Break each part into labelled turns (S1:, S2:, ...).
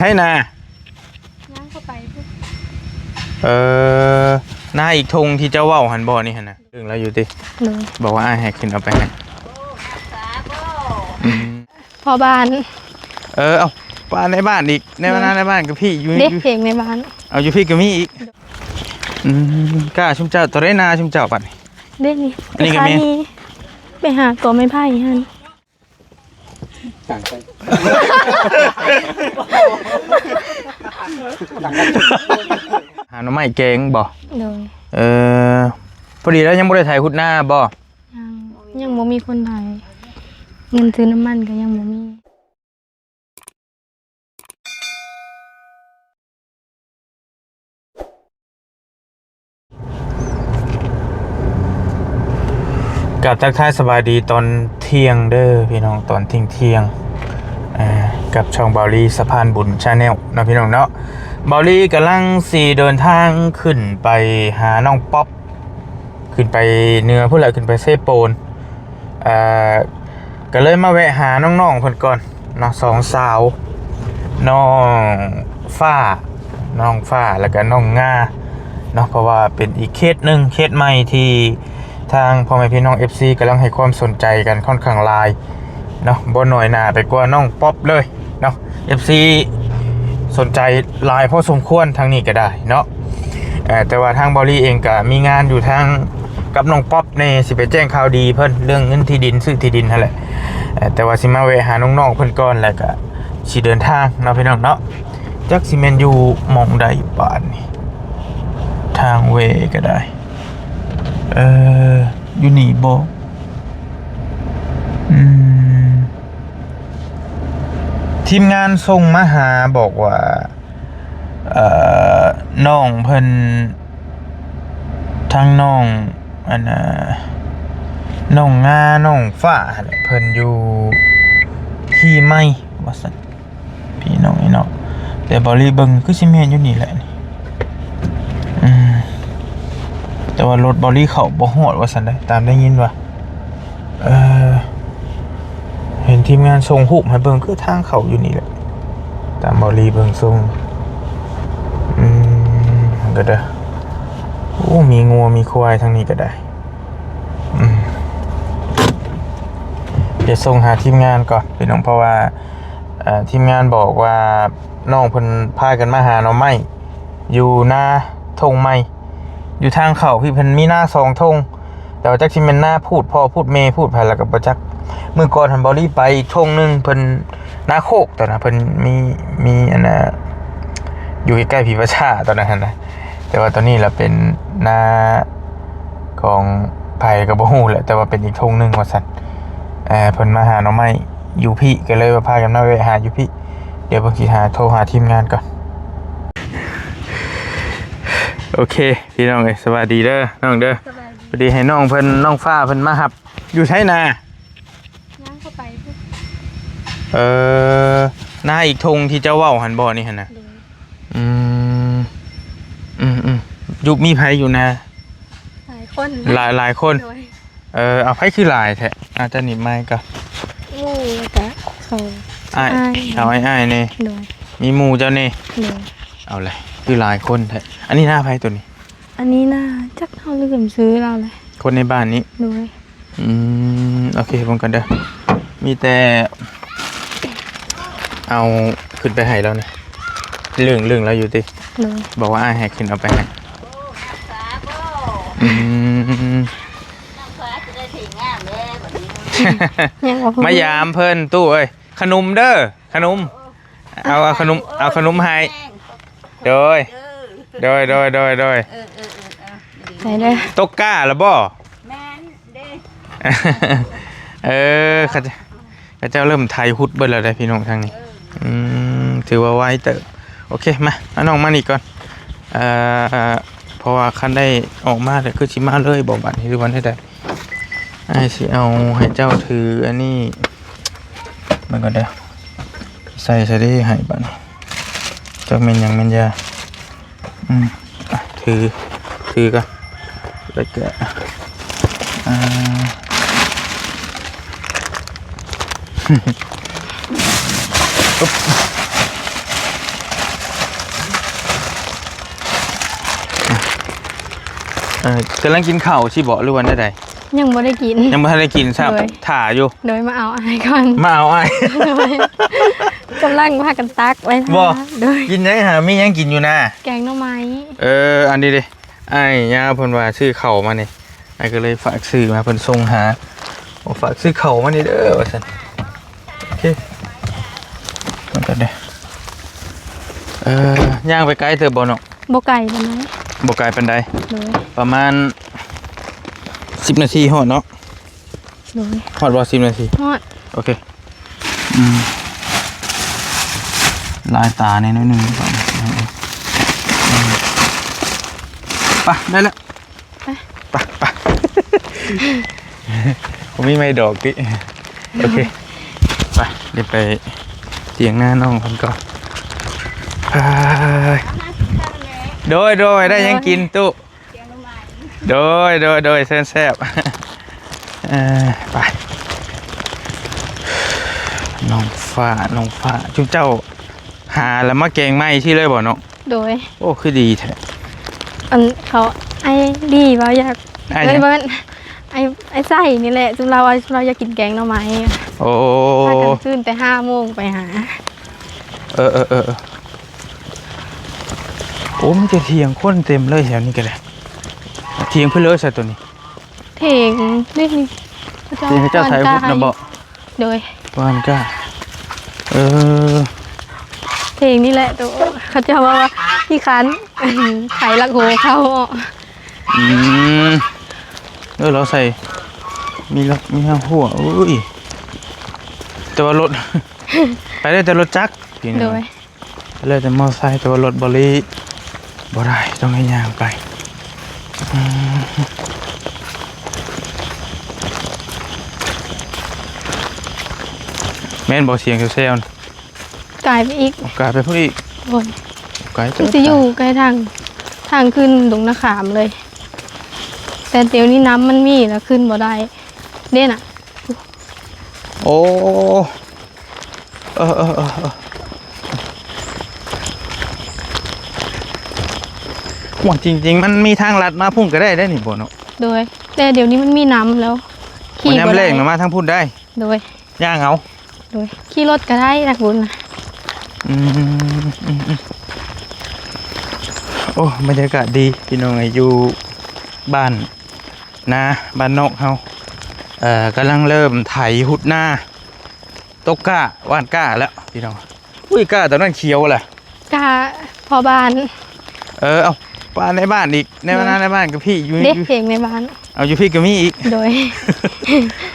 S1: ให้นา
S2: ย่างเข้าไปปุ๊บ
S1: หน้าอีกธงที่เจ้าว่าวหันบ่อนี่หันนะเรื่องแล้วอยู่ติ
S2: เลย
S1: บอกว่าให้ขึ้นเอาไปให้
S2: พอบ้าน
S1: เอาบ้านในบ้านอีกในบ้านในบ้านกับพี่อยู่
S2: เด็กเพลงในบ้าน
S1: เอาอยู่พี่กับมี่อีกกล้าชุมเจ้าตัวได้นาชุมเจ้าปัด
S2: เด็กนี่อันนี้ก็มีไปหาตัวไม้ไผ่ฮัน
S1: หาหน่อไม้แกงบ่
S2: เลย
S1: พอดีแล้วยังไม่ได้ถ่ายหุ่นหน้าบ่
S2: ยังบ่มีคนไทยเงินซื้อน้ำมันก็ยังบ่มี
S1: กับทักทายสบายดีตอนเที่ยงเด้อพี่น้องตอนเที่ยงกับช่องเบาลีสะพานบุญชาแนลนะพี่น้องเนาะเบาลีกำลังเดินทางขึ้นไปหาน้องป๊อปขึ้นไปเนื้อผู้ใหญ่ขึ้นไปเซโปนก็เลยมาแวะหาน้องๆเพิ่นก่อนเนาะสองสาวน้องฟ้าแล้วก็น้องงาเนาะเพราะว่าเป็นอีกเคสหนึ่งเคสใหม่ที่ทางพ่อแม่พี่น้อง FC กำลังให้ความสนใจกันค่อนข้างหลายเนาะบ่หน่อยหนาไปกว่าน้องป๊อปเลยเนาะ FC สนใจหลายพอสมควรทางนี้ก็ได้เนาะแต่ว่าทางบอลี่เองก็มีงานอยู่ทางกับน้องป๊อปในสิไปแจ้งข่าวดีเพิ่นเรื่องเงินที่ดินซื้อที่ดินนั่นแหละแต่ว่าสิมาแวะหาน้องๆเพิ่นก่อนแล้วก็สิเดินทางเนาะพี่น้องเนาะจักสิแม่นอยู่หม่องใดป่านนี้ทางเวก็ได้อยู่นี่บ่ทีมงานส่งมาหาบอกว่าน้องเพิ่นทางน้องน้องงาน้องฟ้าเพิ่นอยู่ที่ไม่ว่าซั่นพี่น้องนี่เนาะแต่บ่รีเบิ่งคือสิแม่นอยู่นี่แหละนี่แต่ว่ารถบอลี่เขาบ่ฮอดว่าซั่นได้ตามได้ยินว่าเห็นทีมงานส่งรูปให้เบิ่งคือทางเขาอยู่นี่แหละตามบอลี่เบิ่งส่งก็ได้โอ้มีงัวมีควายทางนี้ก็ได้เดี๋ยวส่งหาทีมงานก่อนพี่น้องเพราะว่าทีมงานบอกว่าน้องเพิ่นพากันมาหาหน่อไม้อยู่หน้าธงไม้อยู่ทางเขาพี่เพิ่นมีหน้า2ธงแต่ว่าจักสิเป็นหน้าพูดพ่อพูดเมพูดไผแล้วก็บ่จักมื้อก่อนหันบ่รีไปอีกธงนึงเพิ่นหน้าโคกตอนน่ะเพิ่นมีอันน่ะอยู่ใกล้ๆพี่ประชาตอนนั้นนะแต่ว่าตอนนี้เราเป็นหน้าของไผก็บ่ฮู้แหละแต่ว่าเป็นอีกธงนึงว่าซั่นเพิ่นมาหาหน่อไม้อยู่พี่ก็เลยว่าพากันมาแวะหาอยู่พี่เดี๋ยวเพิ่นสิโทรหาทีมงานก่อนโอเคพี่น้องสวัสดีเด้อน้องเด้อสวัสดีให้น้องเพิ่นน้องฟ้าเพิ่นมาหับอยู่ไทนา
S2: ย่างเข้าไปปุ๊บ
S1: หน้าอีกธงที่เจ้าว่าวหันบ่อนี่หันนะยุคมีไผอยู่นะ
S2: หลายคน
S1: หลายคนเอาไผคือหลายแท้อาจจะหนีบไม้ก็
S2: งูแต่เขา
S1: เอาไอ้นี่มีหมู่เจ้านี่เอาเลยคือหลายคนแท้อันนี้หน้าไผตัวนี้
S2: อันนี้น่าจักเขาลืมซื้อเราเลย
S1: คนในบ้านนี้
S2: ด้วย
S1: โอเคผมกันเด้อมีแต่เอาขึ้นไปให้แล้วนะเรื่องแล้วอยู่ติบอกว่าให้ขึ้นเอาไปให้มายามเพิ่นตู้เอ้ยขนมเด้อขนมเอาขนมให้โดย
S2: ไหนเด้อ
S1: ตกก้าละบ่
S2: แม่นเด้
S1: ข้าเจ้าเริ่มไทยฮุดเบิดแล้วได้พี่น้องทางนี้ถือว่าไวเตอร์โอเคมาน้องมานี่ก่อนเพราะว่าคันได้ออกมาแต่คือชิมาเลยบอกบัตรให้ดูวันให้ได้ไอ้สิเอาให้เจ้าถืออันนี้มันก็ได้ใส่ได้ให้บัตรจะเป็นอย่างมันยาถือกันแล้วก็ กำลังกินข้าวสิบ่หรือว่าได้
S2: ยังบ่ได้กิน
S1: ยังไม่ทันได้กินครับ
S2: เลย
S1: ถ่าอยู่
S2: โดยมาเอาอ้ายก่อน
S1: มาเอาไอ้
S2: โดยกำลังพากันตักไว้ท่า
S1: บ่
S2: โดย
S1: กินยังหามียังกินอยู่นะ
S2: แกงหน่อไม้
S1: อันนี้ดิไอ้ย่าเพิ่นว่าซื้อเข่าวมานี่ไอ้ก็เลยฝากซื้อมาเพิ่นส่งหาโอ้ฝากซื้อเข่าวมานี่เด้อว่าซั่นโอเคมันก็ได้ย่างไปไกลเถอะบ่เนาะ
S2: บ่ไก่ปานใด
S1: บ่ไกลปานใด
S2: โดย
S1: ประมาณ10 นาทีฮอดเนาะ
S2: โดย
S1: ฮอดบ่10 นาที
S2: ฮอด
S1: โอเคลายตาในน้อยหนึงก่อนไปได้แล้ว
S2: ไป
S1: ไป ผมมีไม้ดอกดิโอเคไปเดี๋ยวไปเตียงหน้าน้องคนก่อนโดยได้ยังกินตุ๊โดยเส้นแซ่บไปน้องฟ้าจุ๊บเจ้าหาแล้วมาแกงไหม้ที่เลยบ่เนาะ
S2: โดย
S1: โอ้คือดีแท้
S2: อันเขาไอ้ดีว่าอยาก
S1: ไอ้
S2: เอ้
S1: ยั
S2: ย
S1: ง
S2: บ่แม่นไอ้ไส้นี่แหละจุเราอยากกินแกงหน่อไม้
S1: โอ้
S2: พากันตื่นแต่5 โมงไปหา
S1: เออโอ้มันจะเทียงคนเต็มเลยแถวนี้กันเลยเทียงเพื่อเลิศใช่ตัวนี้
S2: เถงนี่
S1: เทียงเจ้าไทยพุทธนะบอก
S2: โดย
S1: วานก้า
S2: เถงนี่แหละตัวเขาจะว่าพี่คันไข่ลักโหเข้าออก
S1: เราใส่มีห้าหัวอุ้ยแต่ว่ารถ ไปได้แต่รถจักรพี่น้
S2: โด
S1: อง
S2: ย
S1: เลยแต่มอไซค์แต่ว่ารถบริบ่ได้ต้องให้ย่างไปแม่นบอกเสียงเซลล์
S2: กลายไปอีก
S1: กลายไปพูดอีก
S2: โอ้ย
S1: กลาย
S2: มันจะอยู่ใกล้ทางขึ้นดงนาขามเลย แต่เดี๋ยวนี้น้ำมันมีแล้วขึ้นบ่ได้เด่นอ่ะ
S1: โอ้หวังจริงๆมันมีทางลัดมาพุ่งก็ได้นี่บ่เนาะ
S2: โดยแต่เดี๋ยวนี้มันมีน้ำแล้ว
S1: มันย้ำ
S2: บ่
S1: แร
S2: ได้
S1: งมาทางพุ่นได้
S2: โดย
S1: ย่างเอา
S2: โดยขี่รถก็ได้นักบุญนะ
S1: โอ้บรรยากาศดีพี่น้องอยู่บ้านนาบ้านนอกเฮากำลังเริ่มไถหุดหน้าตกก้าว่านก้าแล้วพี่น้องอุ้ยก้าตอนนั้นเขียวแหละ
S2: กาพอบาน
S1: เอาป้าในบ้านอีกในบ้านในบ้านกับพี่อยู่
S2: เด็กเพลงในบ้าน
S1: เอาอยู่พี่กับมี่อีก
S2: โดย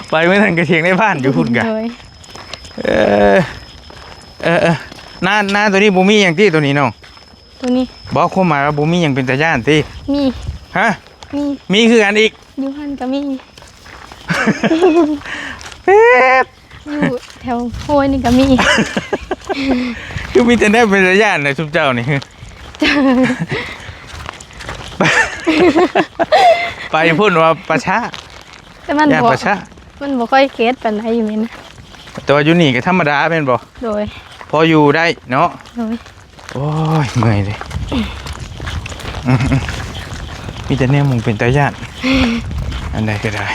S1: ไปไม่ทันกระเทียงในบ้านอยู่พุ่นกัน
S2: โดย
S1: หน้าตัวนี้บูมี่อย่างที่ตัวนี้น้อง
S2: ตัวนี้
S1: บอกความหมายว่าบูมี่อย่างเป็นตาย่านที่
S2: มี
S1: ฮะ
S2: มี
S1: มีคือกันอีก
S2: อยู่หันก็มี
S1: เป็ด
S2: อยู่แถวโพยนี่ก็มี
S1: คือมีแต่ได้เป็นตาย่านในชุบเจ้านี่ ไปพูดว่าประชา
S2: แต่มัน
S1: ย่าน
S2: บ่
S1: ประชา
S2: มันบ่ค่อยเกตปานใดอยู่นี่นะ
S1: แต่ว่าอยู่นี่ก็ธรรมดาเป็นบ่
S2: โดย
S1: พออยู่ได้เนาะ
S2: โดย
S1: โอ้ยเมื่อยเลยมีแต่เนี่ยมึงเป็นตาย่านอันใดก็ได้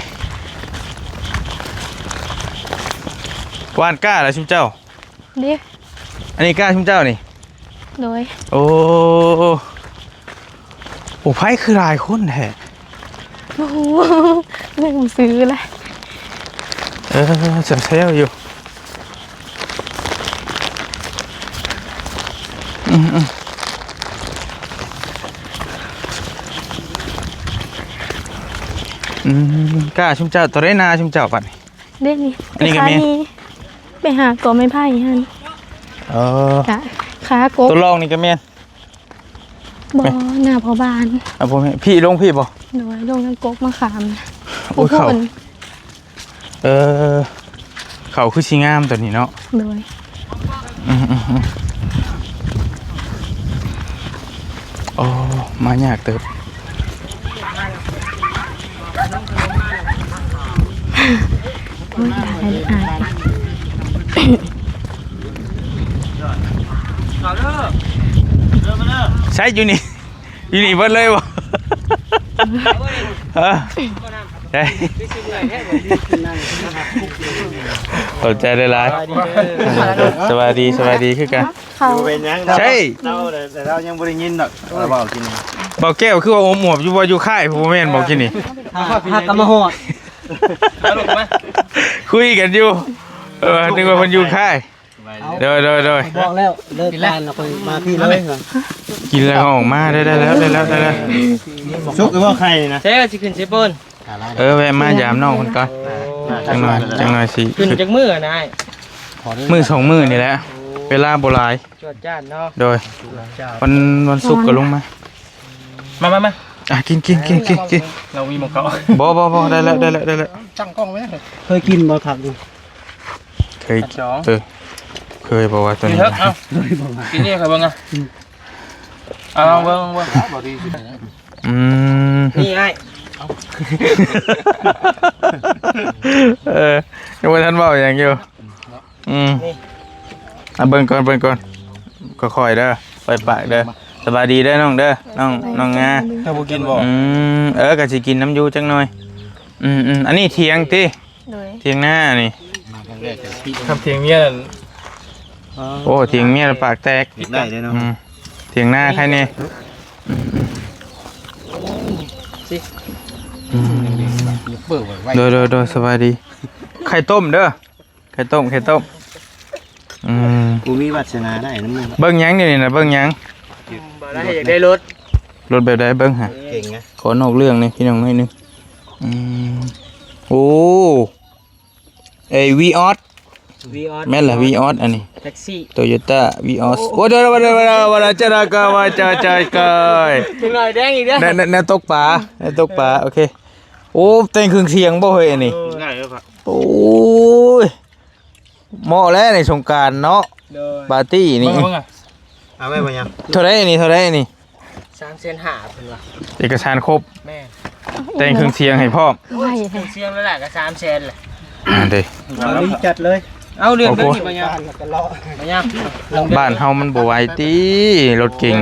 S1: วานกล้าแล้วชุบเจ้า
S2: เด็ก
S1: อันนี้กล้าชุบเจ้านี่
S2: โดย
S1: โอ้ไพ่คือหลายคนแท้
S2: โอ้โหเรื่องซื้อเลย
S1: ฉันเซลอยู่กล้าชุมเจ้าตัวได้นาชุมเจ้าปัดนี่
S2: เด็กนี่
S1: อันนี้ก็มี
S2: ไปหาตัวไม้ไผ่ฮัน กะขากบ
S1: ตัวรองนี่ก็เมียน
S2: บ่หน้าพอบาน
S1: อ่ะผมพี่ลงพี่บ่
S2: โดยลงน้ำกกมาขาม
S1: โอ้ยเขา
S2: น
S1: เขาคือชิงามตัวนี้เนาะ
S2: โดย
S1: โอ้มายากเติบ
S2: ไม่ได้อาย
S1: ใช่อยู่นี่ อยู่นี่เบิดเลยบ่ ได้ขอบใจได้หลายสวัสดีคือกัน
S2: เขา
S3: เป็นยัง
S1: ใช่
S3: เราแต่เรายังบ่ได้ยินดอกเราบอกกิน
S1: เบาแก้วคือว่าอมหมวบอยู่ว่าอยู่ค่ายผู้แม่นบอกกินนี่
S3: ถ้ากำมาหอด
S1: คุยกันอยู่นึกว่ามันอยู่ค่ายโดย
S3: บอกแล้วเลิกการเราไปมาพี่เลย
S1: กินแล้วก็ออกมาได้แล้ว
S3: ชุกหรือว่าใครนะ
S4: เจ๊ก็สิขึ้นสิเปิ้น
S1: แวะมายามน้องคนก่อนจังหน่อยสิ
S4: ขึ้นจากมืออะนาย
S1: มือ2 มือนี่แหละเวลาโบราณ
S4: จวดจ้านเนาะ
S1: โดยวันศุกร์ก็ลงมากิน
S4: เรามีหมกเกาะ
S1: บ่ได้แล้ว
S4: ตั้งกล้องไว้
S3: เคยกินบ่ผักดู
S1: เคยบอกว่าตัว
S4: กิน
S1: นี้
S4: เถอะเอากินนี่ครับเบิ่งอ่ะเอาเบิ่ง นี่ไอ้
S1: ยังว่าท่านบอกอย่างอยู่เบิ่งก่อนก็ค่อยเด้อไปปากเด้อสบายดีเด้อน้องเด้อน้องงา
S3: ถ้าบ่กินบ่
S1: ก็สิกินน้ำยูจังหน่อยอันนี้เถียงติ
S2: โดย
S1: เถียงหน้านี่
S4: ครับเทียงเมีย
S1: โอ้เถียงเมียปากแตก
S3: ได้เลยเนาะ
S1: เถียงหน้าใครเนี่ยโดยสบายดีไข่ต้มเด้อไข่ต้ม
S3: กูมีวาสนาได้น้ำมึง
S1: เบิ้งยังนี่นะเบิ้งยัง
S4: บ่ได้อยากได้รถ
S1: แบบใดเบิ้งฮะ
S3: เก่งนะ
S1: ขอนอกเรื่องนี่พี่น้องหน่อยนึงโอ้วีออส
S4: วีออส
S1: แม่นล่ะวีออสอันนี้
S4: แท็กซี่
S1: โตโยต้าวีออสโอ้เดี๋ยวจะรากาวาจะกาย
S4: ถึงหน่อยแดงอีกเด้อ
S1: แนตกปลาโอเคโอ้แต่งเครื่องเสียงบ่เฮ้ยอันนี้
S3: ง่ายเลยครับ
S1: โอ้ยเหมาะแล้วในสงกรานต์เนาะ
S4: โดย
S1: ปาร์ตี้นี่
S4: เบิ่งอ่ะ
S3: เอาไว้บ่ยัง
S1: เท่าไรนี่
S4: 3.5เพิ่นว่า
S1: เอกสารครบ
S4: แม่
S1: แต่งเครื่องเสียงให้พ่อม
S2: ไหวแท้
S4: เสียงแล้วล่ะก็300,000แหละ
S1: เด้
S3: เอาดีจัดเลย
S4: เอาเรื่องนี้บ่ยัง
S3: กันเลาะ
S4: บ่ยัง
S1: บ้านเฮามันบ่ไหวติรถเก่ง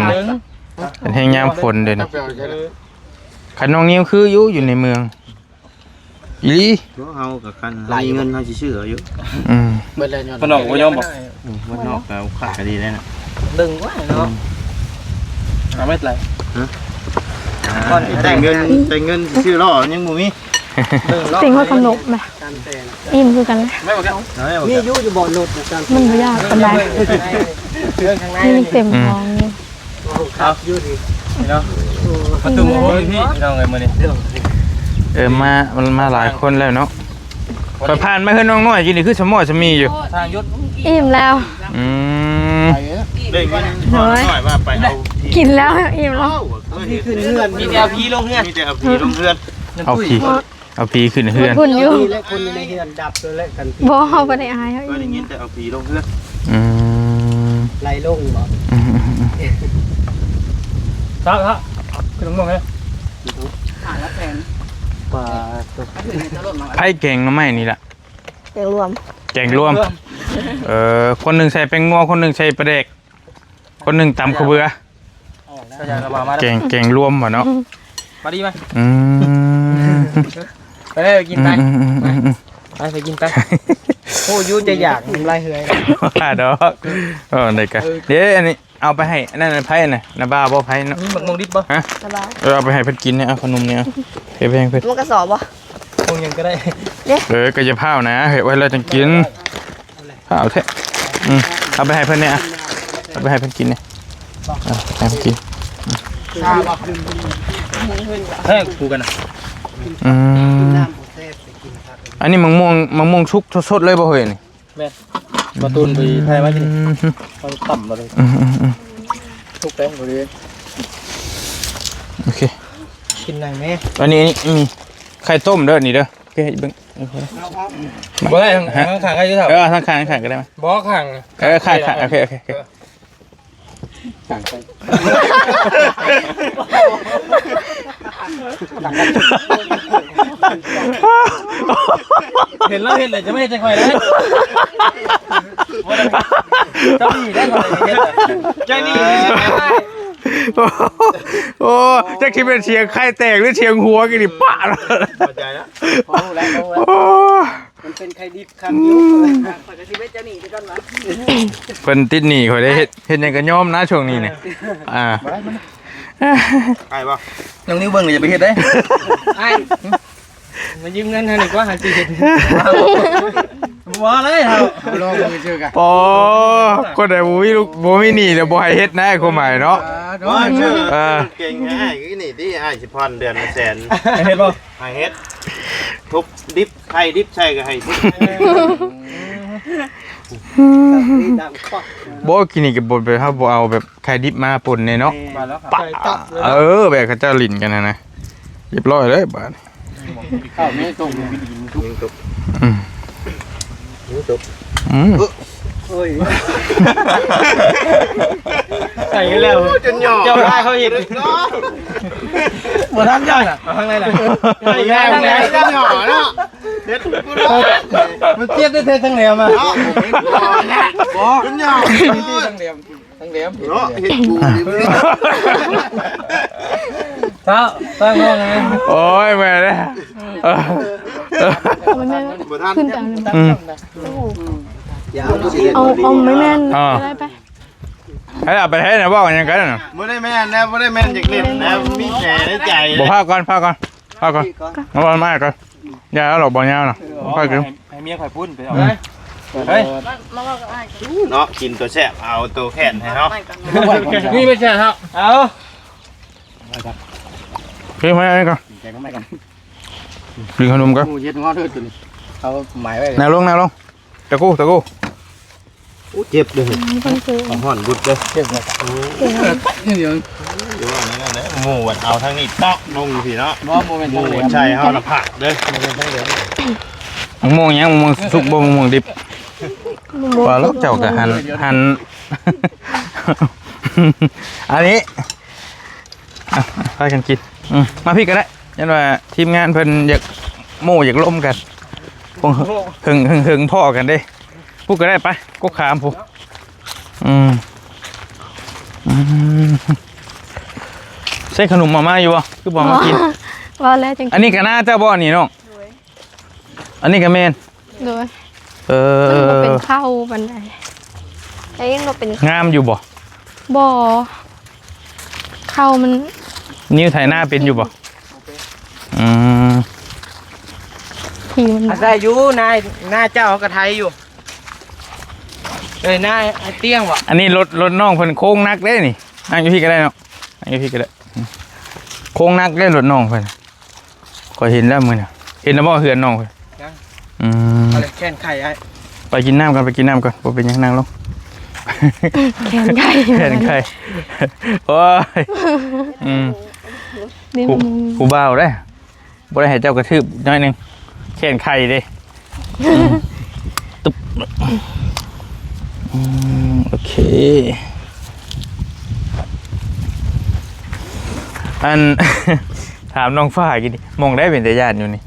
S1: เป็นแห่งยามฝนเด้นี่คันน้องนิ้วคืออยู่ในเมืองอีหลี
S3: เฮากับกันมีเงินเฮาสิซื้อเอาอยู่
S4: เบิดเลยยอด
S3: บ่นอกบ่ยอมบ่วันนอกแล้วขาดก็ดีเลยนะ
S4: ดึงว่าเนาะเอาไม่เป็นไร
S3: แต่เงินซื้อล้อยังบ่มี
S2: เสียงว่าขนมไหมอิ่มคือกันเลย
S3: มีอยู่จะบ่รถจัง
S2: มันไม่ยากกันได้
S4: เครื่องข้างใน
S2: นี่เต็มท้องนี่
S4: เอาอยู่ดิเนาะประตูโอ้ยพี่น้องไงมื้อนี้
S1: มาหลายคนแล้วเนาะไปผ่านมาเฮือนน้องน้อยกินนี่คือสมอสมีอยู่
S4: ทางยุทธ
S2: อิ่มแล้ว
S3: ได้เงินน้อยว่าไปเอา
S2: กินแล้วอิ่มแล้ว
S3: ที่ขึ้นเฮือน
S4: มีแต่เอาพีลงเฮือน
S3: มีแต่เอาผีลงเฮือน
S1: เอาพีขึ้นเฮือน
S2: คุณอยู่
S3: และคนในเฮือนดับตัวและกัน
S2: บ่เอาไปได้อายเขา
S3: ก็ได้
S2: อิ่
S3: ยิ
S2: ม
S3: นแต่เอาผีลงเฮือน
S4: ไล่ลงบ่ครับขึ้นลงเลย
S3: ป่า
S1: ไผ่แกงน้ำไม้นี่ล่ะ
S2: เสียงรวม
S1: แกงรวมคนหนึ่งใส่แป้งนัวคนหนึ่งใส่ปลาเด็กคนหนึ่งตำข้าวเบื่อแกงรวมวะเนาะ
S4: มาดีไหม ไปกินไปไปกินไปโอ้ยูจะอยากทำไรเฮ้ย
S1: ว่าดอกได้กันเดี๋ยวอันนี้เอาไปให้นั่นไผ่น่ะนาบ้าบ่ไผ่เนาะ
S4: นี่มงดิบป่ะ
S1: ฮะ
S2: สบาย
S1: เอาไปให้เพิ่นกินเนี่ยเอาขนมเนี่ยเฮ้ยเพิ่น
S2: มันกระสอบบ่
S4: คงยังก็ได้
S1: ก็จะเผานะเฮ้ยไว้เราจะกินเผาแท้เอาไปให้เพิ่นเนี่ยเอาไปให้เพิ่นกินเนี่ยให้เพิ่นกิน
S4: เฮ้ยกูกันนะ
S1: อันนี้มะม่วงชุกสดๆเลยบ่เฮ้ยนี่
S4: แม่ประตูไปไทยมาที่ต้องต่ำมาเลยทุกแป้งบริเวณ
S1: โอเค
S4: กินไหนแม่
S1: อันนี้มีไข่ต้มเด้อนี่เด้อโอเคเบิ่ง
S4: บ่ได้ข้างๆก็จะทำ
S1: ทางข้างก็ได้มั้ย
S4: บ่ข้าง
S1: ข้างโอเค
S4: เห็นแล้วเห็นเลยจะไม่ใจคอยแล้วเจ้านี่ได้คอยเห็นเจ้านี่
S1: โอ้จะคิดเป็นเชียงไข่แตกหรือเชียงหัวกันดิปะแล้ว
S3: เข้าใจแล้ว
S4: โอ้แล้ว
S1: โอ้
S4: มันเป็นไข่ดิบคำยุบข่อยก็สิเวทเจ้าหนี้ไปก่อนวะ
S1: เพิ่นติดหนี้ข่อยได้เฮ็ดหยังก็ยอมนะช่วงนี้เนี่ยอ่า
S3: ไอ้ป่ะ
S4: น้องนิ้วเบิ่งเลยอย่าไปเฮ็ดเด้ไอ้มายืมเงินให้หน่อยกว่าหาสิเฮ็ดบ่เลยเฮาลองมือชื่อกัน
S1: ปอคนใดบ่มีลูกบ่มีหนี้แล้วบ่ให้เฮ็ดนะไอ้ความหมายเนาะ
S3: ว่าชื่อเก่งไงนี่ที่ไอ้สิพรเดือนละแสน
S4: เฮ็ดบ่
S3: ไอ้เฮ็ดทุบดิบไข่ดิบใช่ก็ให้ดิบ
S1: บ่กินนี่ก็บ่ไปเฮาบ่เอาแบบไข่ดิบมาป่นเนี่ยเนาะ
S4: มาแล้วครับ
S1: ปะแบบเขาเจ้าลิ้นกันนะเรียบร้อยเลยบาด
S4: ข้าวไม่ตรง
S3: ยิงตุบ
S1: อืม
S3: ยิงตุบ
S1: อืม
S4: โอ้ยใส่แล้ว
S3: จนหย่อ
S4: เจ้าได้เขาอีก
S3: เนาะ
S4: บ่ทันเจ้าน่ะเอาข้างในน่ะ
S3: ไอ้แม่แม่จนหย่อเนาะเฮ็ดกูเนาะ
S4: มันเทียบได้เท่ทั้งแหลมอ่ะ
S3: เนาะบ่จนหย่อ
S4: ทั้งแหลมทั้งแหลม
S3: เนาะเฮ็ดกูดิบ
S4: เท้าตั้งห้องไง
S1: โอ้ยแม่เด้อ
S2: ไม่แม่น
S3: บ่ทัน
S2: ขึ้นต่างกัน
S1: อืม
S2: เอาไม่แม่นได้ไป
S1: ให้เอาไปให้นะว่ากันยังกันน่ะ
S3: บ่ได้แม่นนะบ่ได้แม่นจากเล่นนะมีแผลในใจ
S1: บ่พาก่อนมาบ่มาก่อนอย่าเอาหรอกบ่ยาวน่ะพากัน
S4: ให้เมียข่อยปุ้นไปเอาเฮ้ย
S3: เนาะกินตัวแซ่บเอาตัวแค้นให้เนาะ
S4: นี่ไม่ใช่ครับเอา
S1: เฮ้ยมาให้ก่อน
S4: แกก็ไม่กัน
S1: กินขนมก่อน
S4: กูเย็ดงอเถิดตัวนี้เขาหมายไว้
S1: แนวลงตะกู้
S3: อู้เจ็บเด้อ
S2: คนคือ
S3: เอาห่อนบุดเด้อ
S4: เจ็บเลยเดี๋ยว
S3: อยู่ว่านี่นั่นแหละหมู่วัดเอาทางนี้ตอกลงพี่เนาะ
S4: บ่โมเมนต์
S3: หมู่วัดชัยเฮาละผักเด้อ
S1: ม่วงยังม่วงสุกบ่ม่วงดิบว่าแล้วเจ้าก็หันอันนี้พากันกินมาพี่ก็ได้ยันว่าทีมงานเพิ่นอยากโม่อยากล้มกันคงหึงพ่อกันเด้พูดก็ได้ไปก็ขามพูใส่ขนมมาม่าอยู่บ่คือบอกมากิน
S2: ว่าแล้วจัง
S1: อันนี้ก็น่าเจ้าบ่อนี่น้องอันนี้ก็แม่น
S2: โดย
S1: มัน
S2: เป็นเข้าบันไดแต่ยังก็เป็น
S1: งามอยู่บ่
S2: บ่อเข้ามัน
S1: นิ้วไถหน้าเป็นอยู่บ่อืม
S2: ทีมัน
S4: อาศัยอยู่นายหน้าเจ้าเขากระไทยอยู่หน้าเตี้ยงวะ
S1: อันนี้รถน้องเพิ่นโค้งนักเด้นี่นั่งอยู่พี่ก็ได้เนาะนั่งอยู่พี่ก็ได้โค้งนักเด้รถน้องเพิ่นก็เห็นแล้วมื้อน่ะเห็นแล้วบ่เฮือนน้องเพิ่น
S4: อะไรแค่นไข่ไอ้
S1: ไปกินน้ำก่อนบ่เป็นหยังนั่งลง
S2: แขนใหญ่
S1: แขนใครโอ้ย
S2: นี่
S1: ผู้บ่าวได้บ่ได้ให้เจ้ากระทืบน้อยหนึงแขนไข่เด้ตุ๊บโอเคอัน ถามน้องฝ้ากินดิมองได้เป็นตาญาติอยู่นี่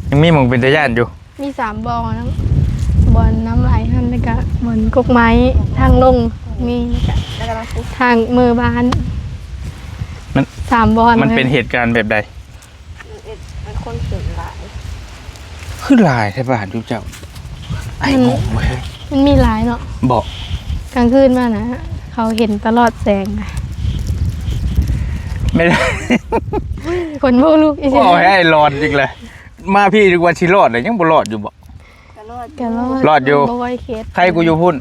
S1: ยังมีมองเป็นตาญาติอยู่
S2: มี3บ่อนะบ่อนน้ำไหลหั่นแล้วก็บ่อนกกไม้ทางลงมีแล้วก็ทางมือบ้าน
S1: มัน
S2: 3บ่อน
S1: มันเป็นเหตุการณ์แบบใด
S2: มันคนขึ้นหลาย
S1: ขึ้นลายใช่ป่ะทุกเจ้าไอ้งงเว้ย
S2: มันมีหลายเนาะ
S1: บอก
S2: กลางคืนมานะเขาเห็นตลอดแสงนะ
S1: ไม่ได้
S2: คนโบลูกอี
S1: โอ้ยไอ้รอดจริงเลยมาพี่ดีกว่าชิรอดเลยยังบ่รอดอยู่บ่
S2: แกรอด
S1: รอดอยู่
S2: บ่ไว้เคส
S1: ใครกูอยู่พุ่น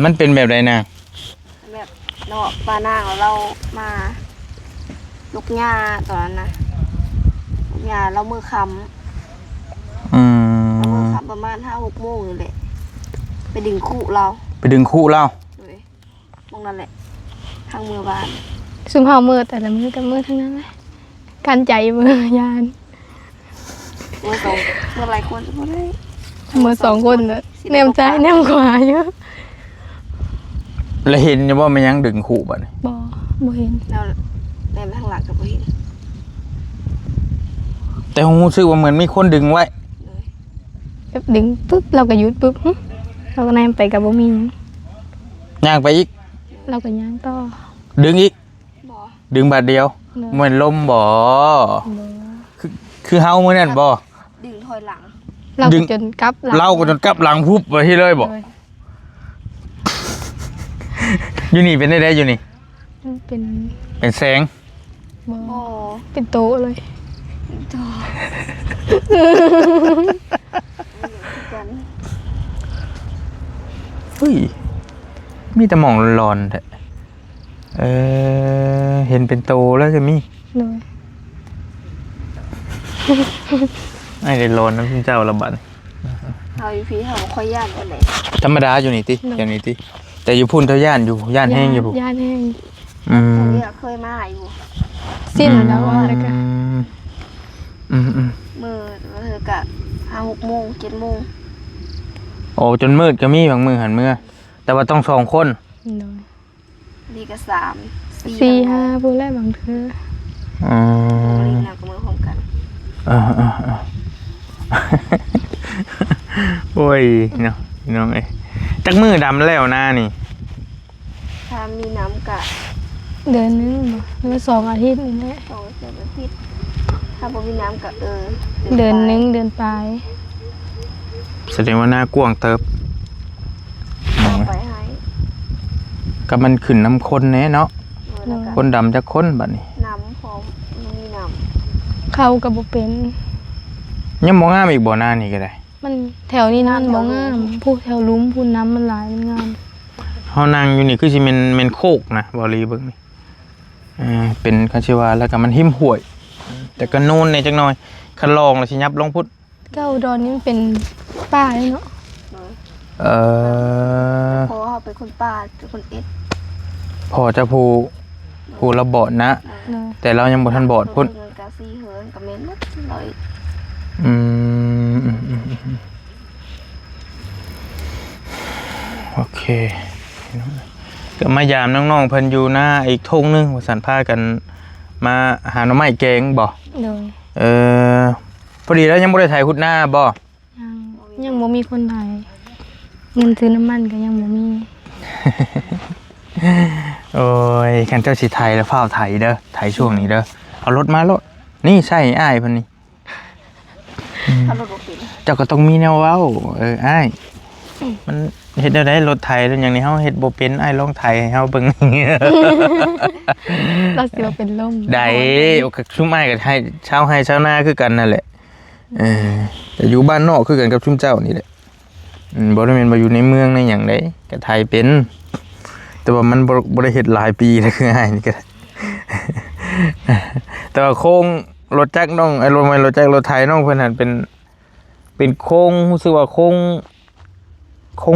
S1: มันเป็นแบบใดนะ
S5: แบบเนาะป้านางเรามาลูกหญ้าตอนนั้นนะลูกหญ้าเรามือค้ำเรามือค้ำประมาณ5-6 โมงนี่แหละไปดึงคู่เรา
S1: ไปดึงคู่เรา
S5: เลยตรงนั้นแหละทางมือบ้าน
S2: ซุ่มเฮามือแต่ละมือกับมือทั้งนั้นเลยการใจมือยาน
S5: มือสองมือหลายคนจะบ่ได้
S2: มือ2คนน่ะแนมซ้ายแนมขวาเยอะ
S1: แล้วเห็นอยู่ว่ามันยังดึงคู่บ่เนี่ย
S2: บ่เห็น
S5: แล้วแนมทางหลังก็บ่เห็น
S1: แต่ผมรู้สึกว่าเหมือนมีคนดึงไว้
S5: เลย
S2: แบบดึงปึ๊บเราก็หยุดปึ๊บเราก็แนมไปกับบ่มีหยัง
S1: ย่างไปอีก
S2: เราก็ย่างต่อ
S1: ดึงอีก
S5: บ่
S1: ดึงบาทเดียวเหมือนลมบ่คือเฮามื้อนั้นบ่
S5: ดึงถอยหลัง
S2: เราก็จนกลับหลัง
S1: เราก็จนกลับหลังพุบไปที่เลยบ่อยู่นี่เป็นได้อยู่นี่
S2: มันเป็น
S1: เป็นแสง
S2: บ่
S5: โอ้
S2: เป็นโต๊ะเลย
S5: ต่อกัน
S1: เฮ้ยมีแต่หมองร้อนๆแท้เห็นเป็นโตแล้วก็มี
S2: เลย
S1: ไอ้ได้ร้อนน้ำเจ้าละบัด
S5: เฮาอยู่พี่เฮาบ่ค่อยย่านปานใด
S1: ธรรมดาอยู่นี่ติอย่างนี้ติแต่อยู่พุ่นเท่าย่านอยู่ย่านแห้งอยู่พุ่น
S2: ย่านแห้ง
S1: อืม
S5: ตอนนี้เคยมาอยู่
S2: สิ้นแล้วว่าแล้วก็
S1: อืม
S5: มื้อเธอกะ5-6 โมง 7 โมง
S1: โอ้จนมืดก็มีบางมือหันเมื่อแต่ว่าต้อง2 คน
S2: เลย
S5: นี่ก็3 4
S2: 4-5ผู้แรกบางเทื่อ
S1: อืม
S5: ลิงนำกับมือพร้อมกัน
S1: โอ้ยเนาะน้องเอ้ยจักมือดำแล้วหน้านี่
S5: ถ้ามีน้ำกะ
S2: เดือนนึงบ่หรือว่า2 อาทิตย์นี่แหละ
S5: 2 เดือนอาทิตย์ถ้าบ่มีน้ำกะ
S2: เดือนนึงเดือนปลาย
S1: แสดงว่าหน้ากว้างเติบ
S5: เอาไปให้
S1: กับมันขึ้นน้ำคนแน่เนาะ
S5: แล้วก็
S1: คนดำจะคนบัดนี้
S5: น้ำพร้อมมีน้
S2: เข้าก็บ่เป็น
S1: ยังบ่งามอีกบ่หน้านี่ก็ได้
S2: มันแถวนี้น้ำบ่งามผู้แถวลุ่มผู้น้ำมันหลายมันงาม
S1: เฮานั่งอยู่นี่คือสิแม่นโคกนะบ่รีเบิ่งนี่เป็นเขาชื่อว่าแล้วก็มันหิมห้วย แต่ก็นูนในจักหน่อยคันลองแล้วสิยับลงพุทธ
S2: เก้าอุดรนี่มันเป็นป่าเลยเนาะ
S5: ำ
S1: เพ
S5: เพราะว่าเขาเป็นคนป่าเป็นคนเอ็ด
S1: พอจะผู้ระบอดนะ
S2: เลย
S1: แต่เรายังบ่ทันบอดพุ่น
S5: เงินกาซีเฮิร์นกับเมนนัดเลย
S1: อืมโอเคก็มายามน้องๆเพิ่นอยู่หน้าอีกทงนึงว่าสันพากันมาหาหน่อไม้แกงบ่
S2: เลย
S1: พอดีแล้วยังบ่ได้ถ่ายหุดหน้าบ่
S2: ยังบ่มีคนไทยเงินซื้อน้ำมันก็ยังบ่มี
S1: โอ้ยคันเจ้าสิไทยแล้วฟ้าวไทยเด้อไทยช่วงนี้เด้อเอารถมารถนี่ใช่อ้ายเพิ่นนี่
S5: ถ้ารถรถติด
S1: เจ้าก็ต้องมีแนวเว้าอ้ายมันเฮ็ดได้รถไทยแล้วอย่างนี้เฮาเฮ็ดบ่เป็นอ้ายลองไทยให้เฮาเบิ่ง
S2: เราสิว่าเป็นลม
S1: ได้โอเคชุ่มอ้ายก็ให้ชาวให้ชาวนาคือกันนั่นแหละแต่อยู่บ้านนอกคือกันกับชุ่มเจ้านี่แหละบ่ได้แม่นบ่อยู่ในเมืองในหยังใดก็ไทยเป็น แต่ว่ามันบ่ได้เฮ็ดหลายปีแล้วคืออ้ายนี่ก็ แต่ว่าโครงรถจักรน้องรถจักรรถไทยน้องเพิ่นหั่นเป็นโครงรู้สึกว่าโคร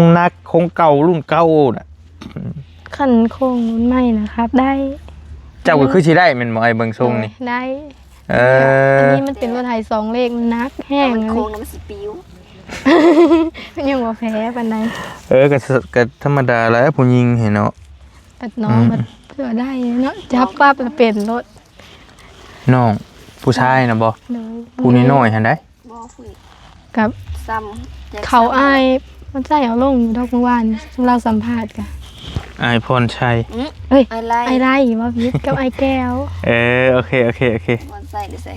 S1: งนักโครงเก่ารุ่นเก่าน่ะ
S2: คันโค้งรุ่นใหม่นะครับ ได้
S1: เจ้าก็คือสิได้แม่นบ่ไอ้เบิ่งทรงนี่
S2: ได้
S1: อั
S2: อันนี้มันเป็นรถไถ2เลขมันนักแห้ง
S5: มัน
S2: เล
S5: โค้ง
S2: ย
S5: น้ำสิปิ้ว
S2: มันยังบ่แพ้ปานใด
S1: ก็ธรรมดาแล้วผู้หญิงเห็นเนาะ
S2: ปัดน้องมันเพื่อได้เนาะจับปั๊บแล้วเป็นรถ
S1: น้องผู้ชายน่ะบ่
S2: เลย
S1: ผู้น้อยๆหั่นได้
S5: บ่ฟุย
S2: กับ
S5: ซ้ำแจ็ค
S2: เขาอ้ายมันใส่เอาลงอยู่ดอกเมื่อวานเราสัมภาษณ์กัน
S1: อ้ายพรชัย
S2: เฮ้ย
S5: ไอ้ไล่
S2: ไอ้ไรว่าพิษกับไอ้แก้ว
S1: โอเค
S5: วันใส่ได้ใส่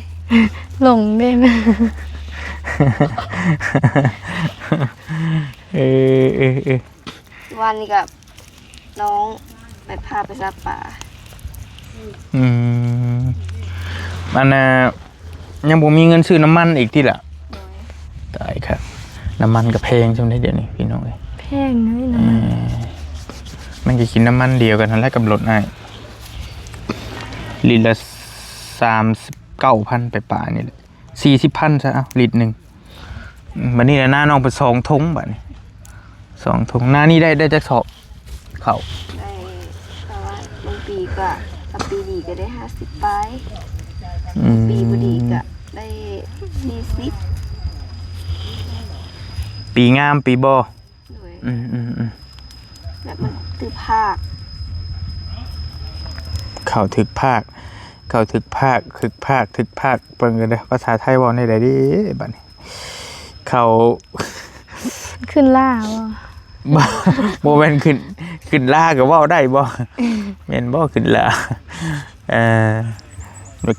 S2: หลงได้ไหม
S5: วันนี้กับน้องไปพาไปซักป่า
S1: มันยังบ่มีเงินซื้อน้ำมันอีกที่ล่ะ
S5: โดย
S1: ตายครับน้ำมันก็แพงใช่ไหมเดี๋ยวนี้พี่น้องเอ้ย
S2: แพงเลยนะ
S1: มันจะกินน้ำมันเดียวกันนั่นแหละกับรถไอ้ลิตรละ39,000ไปป่านี่แหละ40,000ซะเอาลิตรหนึ่งบัดนี้หน้าน้องเป็น2 ถุงบัดนี้2 ถุงหน้านี่ได้จักสอบเข้า
S5: ได้แต่ว่าบางปีก็ถ้าปีดีก็ได้50ปลายปีบ่ดีก็ได้40
S1: ปีงามปีบ่
S5: โดย
S1: แบบ
S5: มันตือภาค
S1: เข้าถึกภาคคึกภาคเบิ่งกันเด้อภาษาไทยเว้าได้ดิบัดนี้เข้า
S2: ขึ้นล่าว่ะ
S1: บ่แม่นขึ้นลาก็เว้าได้บ่แม่นบ่ขึ้นลา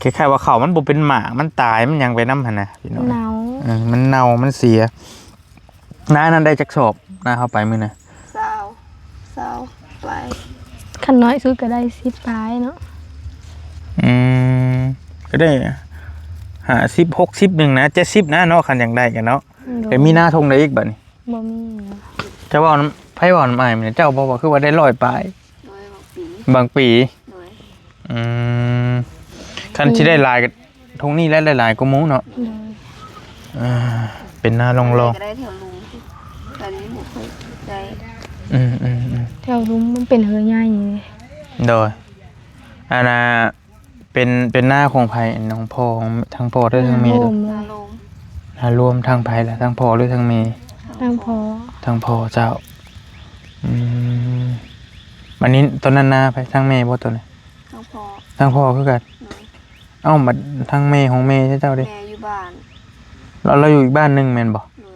S1: คล้ายๆว่าเขามันบ่เป็นหมากมันตายมันยังไปนำหั่นน่ะพี่น้อง
S2: หนาว
S1: มันเน่ามันเสียน้านั้นได้จักสอบน้าเข้าไปมื้อน่ะ
S5: เศร้าไป
S2: คันน้อยสุดก็ได้10ปลายเนาะ
S1: ก็ได้50 60นึงนะ70นะเนาะคันอยากได้กันเนาะแต่มีหน้าทงได้อีกบัดนี้
S2: บ่มีเนาะ
S1: เจ้าเว้าไผเว้าใหม่มันเจ้าบ่ว่าคือว่าได้100ปลาย
S5: โดยบางปี
S1: บางปี
S5: โดย
S1: คันสิได้หลายก็ทงนี้และหลายๆก็หมู่เนาะ
S2: โดย
S1: เป็นหน้าลอง
S5: ก็ได้แถวลุงตอนนี้หนูเคยได้
S1: ๆ
S2: แถวรุมมันเป็นเฮือใหญ่เลย
S1: โดยอันน่ะเป็นหน้าของไผน้องพ่อของทั้งพ่อด้วยทั้งแม่
S2: โฮ
S1: ด้วย
S2: มเล
S5: ลาย ลง
S1: รวมทั้งไผและทั้งพ่อด้วยทั้งแม่
S2: ทางพอ
S1: ทั้งพ่อเจ้าวันนี้ตอนนั้นหน้าไผทั้งแม่บ่ตัวนี้
S5: น้องพอ
S1: ทั้งพ่อคือกัน
S5: หนู
S1: เอ้าบัดทั้งแม่ของแม่ใช่เจ้าดิ
S5: แม่อยู่บ้าน
S1: เราอยู่อีกบ้านหนึงแม่นบ่
S5: หนู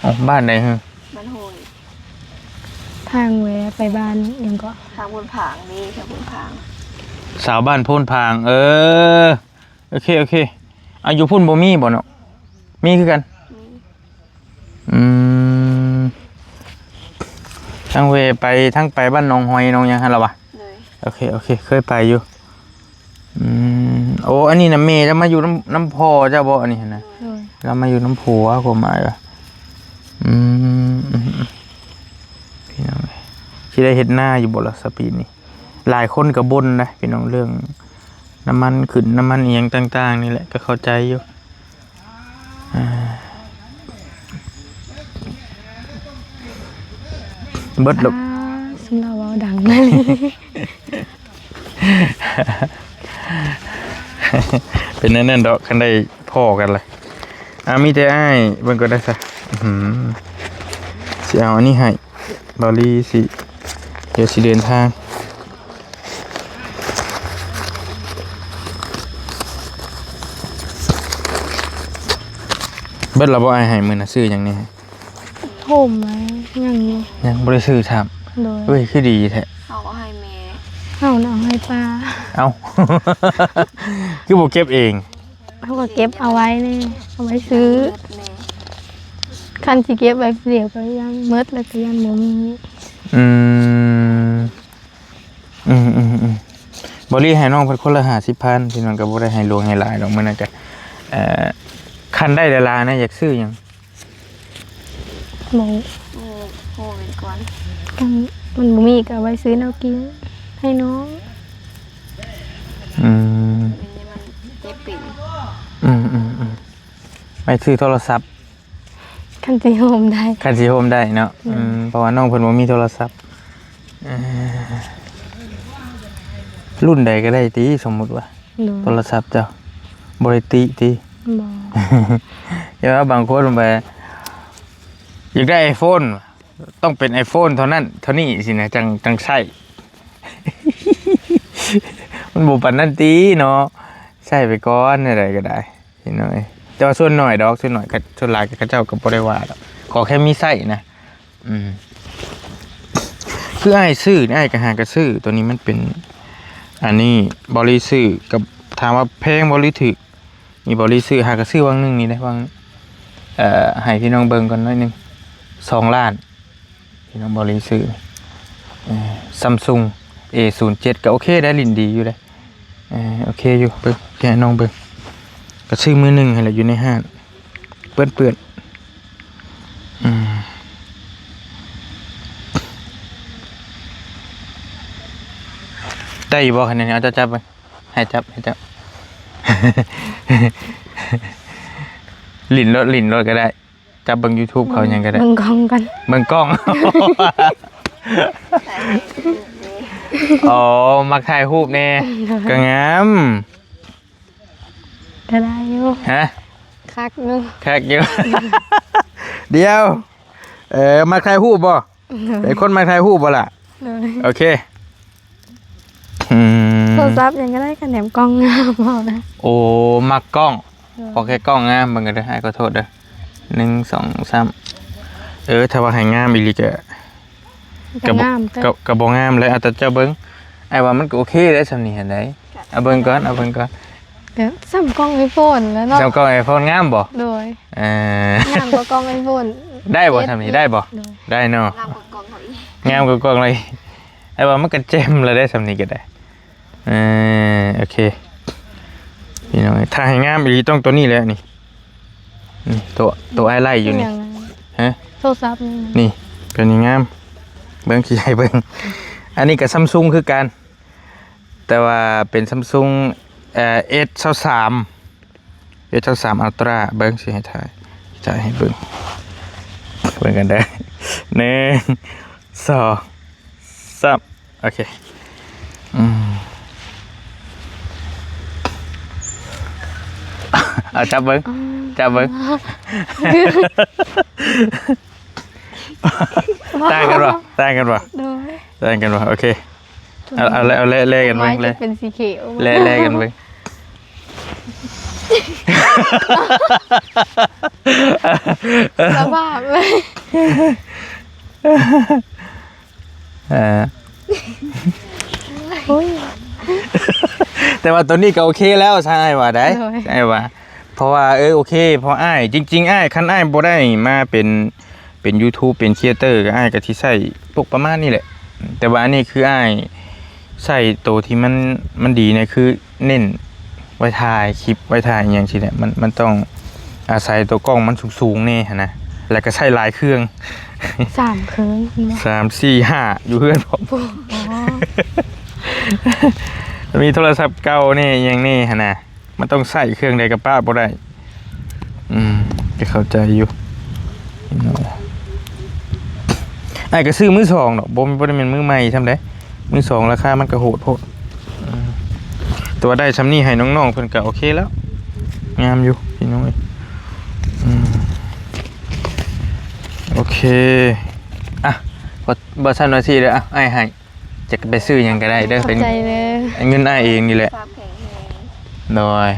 S1: อ๋อบ้านใดฮึ
S5: บ้านโหย
S2: ทางแวะไปบ้านยังก็
S5: ทางบนผางนี่ทางบนผาง
S1: สาวบ้านโพนพางโอเคอายุพุ่นบ่มีบ่เนาะมีคือกัน
S5: นี่
S1: ทั้งเวไปทั้งไปบ้านหนองหอยหนองหยังหั่นล่ะวะ
S5: เลย
S1: โอเคเคยไปอยู่โอ้อันนี้น่ะแม่จะมาอยู่น้ำพ่อเจ้าบ่อันนี้หั่นน่ะ
S2: โดย
S1: เรามาอยู่น้ำผัวก็หมายว่าพี่น้องที่ได้เห็นหน้าอยู่บนรถสปีดนี่หลายคนก็บ่นนะพี่น้องเรื่องน้ำมันขึ้นน้ำมันเอียงต่างๆนี่แหละก็เข้าใจอยู่เบิดหลบ
S2: สำหรับว่าดังเลย
S1: เป็นนั่นดอกคันได้พ่อกันเลยมีแต่อ้ายเบิ่งก็ได้ซะสิเอาอันนี้ให้บอลลี่สิเดี๋ยวสิเดินทางเบิดเราบ่อ้ายให้มื้อน่ะซื้อหยังนี่
S2: โฮมไว้ยังอยู่
S1: ยังบ่ได้ซื้อถาม
S2: โดย
S1: เฮ้ยคือดีแท้
S5: เขาก็ให้แม่
S2: เอาน่ะเอาให้ป้า
S1: เอ้า คือบ่เก็บเอง
S2: เขาก็เก็บเอาไว้นี่เอาไว้ซื้อ
S5: แม่
S2: คันสิเก็บไว้เดี๋ยวก็ยังเมดแล้วก็ยังบ่มี
S1: บอลี่ให้น้องเพิ่นคนละ50,000พี่น้องก็บ่ได้ให้หลวงให้หลายดอกมื้อนั้นก็คันได้หลายๆนะอยากซื้อหยัง
S2: หมู
S5: โหเป็นก่อน
S2: กันมันบ่มีก็เอาไว้ซื้อแนวกินให้น้อง
S5: เป็นนี่มันเจ็บปิ่น
S1: ไปซื้อโทรศัพท์
S2: คันสิโฮมได้
S1: คันสิโฮมได้เนาะเพราะว่าน้องเพิ่นบ่มีโทรศัพท์รุ่นใดก็ได้ติสมมุติว่า
S2: โด
S1: โทรศัพท์เจ้าบ่ได้ติ
S2: บ่
S1: อย่าว่าบางคนไปอยากได้ iPhone ต้องเป็น iPhone เท่านั้นเท่านี้สินะจังใช้ มันบ่ปานนั้นติเนาะใช้ไปก่อนอะไรก็ได้พี่น้อยแต่ว่าส่วนหน่อยดอกส่วนหน่อยก็ส่วนหลายก็เจ้าก็บ่ได้ว่าดอกขอแค่มีไส้นะคืออ้ายซื้อนี่อ้ายก็หาก็ซื้อตัวนี้มันเป็นอันนี้บริซื้อกับถามว่าแพงบริถึกมีบริซื้อหาก็ซื้อวังนึงนี่ได้วังให้พี่น้องเบิ่งก่อนหน่อยนึง2 ล้านพี่น้องบริซื้อSamsung A07 ก็โอเคได้ลิ้นดีอยู่เลยโอเคอยู่เบิ่งแค่น้องเบิ่งก็ซื้อมือหนึ่งให้แหละอยู่ในห้างเปื้อนได้อยู่บ่คะแนนเอาจับไปให้จับ ลิ้นรถก็ได้จับเบิ่ง YouTube เขายังก็ได้
S2: เบิ่งกล้องกัน
S1: เบิ่งกล้อง
S5: แต่ในรูปนี้
S1: อ๋อมักถ่ายรูปแน่ก็งาม
S2: ก็ได้อยู่
S1: ฮะ
S2: คักอยู่
S1: แขกเยอะ เดี๋ยวมักถ่ายรูปบ่เป็นคนมักถ่ายรูปบ่ล่ะ
S2: เลย
S1: โอเค
S2: โทรศัพท์ยังก็ได้คะแนนกล้องงามเอานะ
S1: โอ้มักกล้องพอแค่กล้องงามเบิ่งกันเด้อให้ขอโทษเด้อ1 2 3 ถ้าว่าให้งามอีหลีก็
S2: ก็งามแต่
S1: ก็บ่งามเลยเอาแต่เจ้าเบิ่งไอ้ว่ามันก็โอเคได้สำนี้หั่นได้เอาเบิ่งก่อน
S2: ก็ซ้ำกล้อง iPhone แล้วเนาะ
S1: จำกล้อง iPhone งามบ่
S2: โดย
S1: เออง
S2: ามกว่ากล้อง iPhone
S1: ได้บ่สำนี้ได้บ่
S2: โดย
S1: ได้เนาะ
S5: งามกว่ากองเขาอีก
S1: งามกว่ากล้องเลยไอ้ว่ามันก็เจ็มแล้วได้สำนี้ก็ได้โอเคพี่น้องถ้าให้งามอีหลีต้องตัวนี้แหละนี่ตัวไอไลท์อยู่นี่
S2: อย่างนั้น
S1: ฮะ
S2: โทรศัพท์นี่
S1: นี่ตัวนี้งามเบิ่งขี้ใหญ่เบิ่งอันนี้ก็ Samsung คือกันแต่ว่าเป็น Samsung S23 S23 Ultra เบิ่งสิให้ถ่ายให้เบิ่งกันได้1 2 3โอเคเอาจับเบิ่งต่างกันบ่
S2: โดย
S1: ต่างกันบ่โอเคเอาเล่กันเบิ่ง
S2: ไม้
S1: เล
S2: จะ
S1: ย
S2: เป็นสีเขียว
S1: เล่กันเบิ่ง
S2: สภาพเลย โอ้ย
S1: แต่ว่าตัวนี้ก็โอเคแล้วใช่ว่าได้ใช่ว่าเพราะว่าโอเคเพราะอ้ายจริงๆอ้ายคันอ้ายบ่ได้มาเป็น YouTube เป็นครีเอเตอร์ก็อ้ายก็ที่ใช้พวกประมาณนี้แหละแต่ว่าอันนี้คืออ้ายใส่ตัวที่มันดีเนี่ยคือเน้นไว้ถ่ายคลิปไว้ถ่ายอหย่างซี่แหละมันต้องอาศัยตัวกล้องมันสูงๆนี่นะแล้วก็ใช้หลายเครื่อง
S2: 3 เครื่องเนาะ
S1: 3 4 5อยู่เพื่อนผม
S2: อ๋อ
S1: มีโทรศัพท์เก่านี่อย่างนี้ฮะนะมันต้องใส่เครื่องใดกับป้าบ่ได้จะเข้าใจอยู่ไอ้ก็ซื้อมือสองดอกบ่ได้เป็นมือใหม่ทำได้มือสองราคามันก็โหดโพดตัวได้ซ้ำนี่ให้น้องๆเพิ่นก็โอเคแล้วงามอยู่พี่น้องโอเคอ่ะบ่ซันว่าสิเด้ออ่ะไอ้ให้จะไปซื้อหยังก็ได้เด้อ
S2: เข้า
S1: เป็น
S2: ใจเลย
S1: เงินอ้ายเองนี่แหละ
S5: ความแข็งแรง
S1: โดย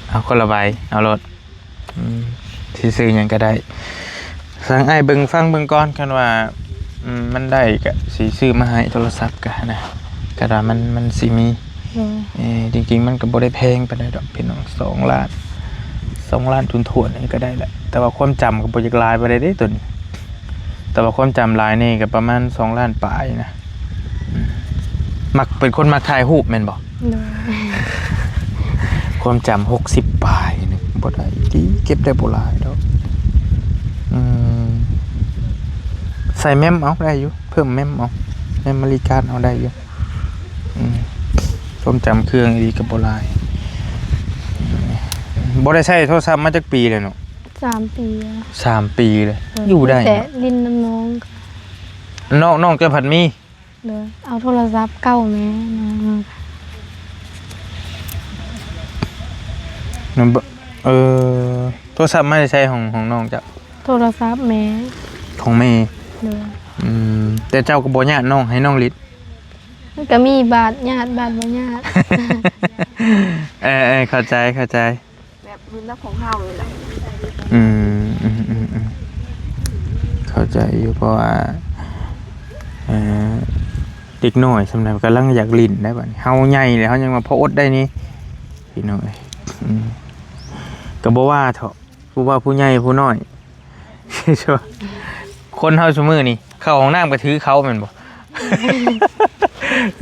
S1: เอาคนละใบเอารถที่ซื้อหยังก็ได้สั่งไอ้ายเบิ่งฟังเบิ่งก่อนกันว่ามันได้ก็สิซื้อมาให้โทรศัพท์กันนะก็ว่ามันสิมี จริงๆมันก็บ่ได้แพงปานใดดอกพี่น้อง2 ล้านทุนถ่วนนี่ก็ได้แหละแต่ว่าความจำก็บ่อยากหลายไปได้เด้ตัวนี้แต่ว่าความจำหลายนี่ก็ประมาณ2 ล้านปลายนะมักเป็นคนมักถ่ายรูปแม่นบ่
S2: โดย
S1: ความจำ60 ปลายนึงบ่ได้ดีเก็บได้บ่หลายดอกใส่แมมเอาได้อยู่เพิ่มแมมเอาแมมมาริการเอาได้อยู่ความจำเครื่องดีกับบ่หลายบ่ได้ใช้โทรศัพท์มาจักปีเลยเนาะ
S2: 3 ปีแล้ว
S1: 3 ปีเลยอยู่ได้
S2: แต่ดินน้ำน้อง
S1: น้องเจ้าผัดมี
S2: เลยเอาโทรศัพท์เก่าแม่นะ
S1: โทรศัพท์ไม่ได้ใช้ของน้องจ้ะ
S2: โทรศัพท์แม่
S1: ของแม่
S2: เลย
S1: แต่เจ้าก็บ่ญาติน้องให้น้องลิศ
S2: มันก็มีบาทญาติบาทบ่ญาติ
S1: เข้าใจ
S5: แบบรุ่นรับของเฮาเลยแหละ
S1: เข้าใจอยู่เพราะว่าเด็กน้อยสำหรับกำลังอยากลิ้นได้บัดนี้เฮาใหญ่แล้วเฮายังมาพออดได้นี่พี่น้อยก็บ่ว่าเถาะผู้ว่าผู้ใหญ่ผู้น้อย คนเฮาซุมื้อนี่เข้าห้องน้ำก็ถือเขาแม่นบ่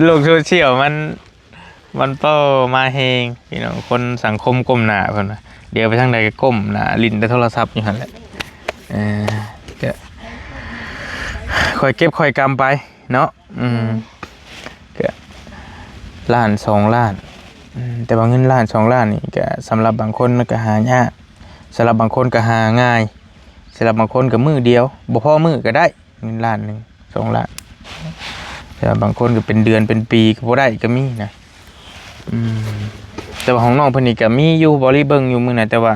S1: โลกโซเชียลมันเป้ามาเฮงพี่น้องคนสังคมก้มหน้าเพิ่นว่าเดี๋ยวไปทางใดก็ก้มหน้าลิ้นแต่โทรศัพท์อยู่หั่นแหละก็ค่อยเก็บค่อยกำไปเนาะก็ล้าน2 ล้านแต่ว่าเงินล้าน2 ล้านนี่ก็สำหรับบางคนมันก็หายากสำหรับบางคนก็หาง่ายสำหรับบางคนก็มื้อเดียวบ่พอมื้อก็ได้เงินล้าน1 2 ล้านแต่บางคนก็เป็นเดือนเป็นปีก็บ่ได้ก็มีนะแต่ว่าของน้องเพิ่นนี่ก็มีอยู่บ่รีเบิ่งอยู่มื้อนั้นแต่ว่า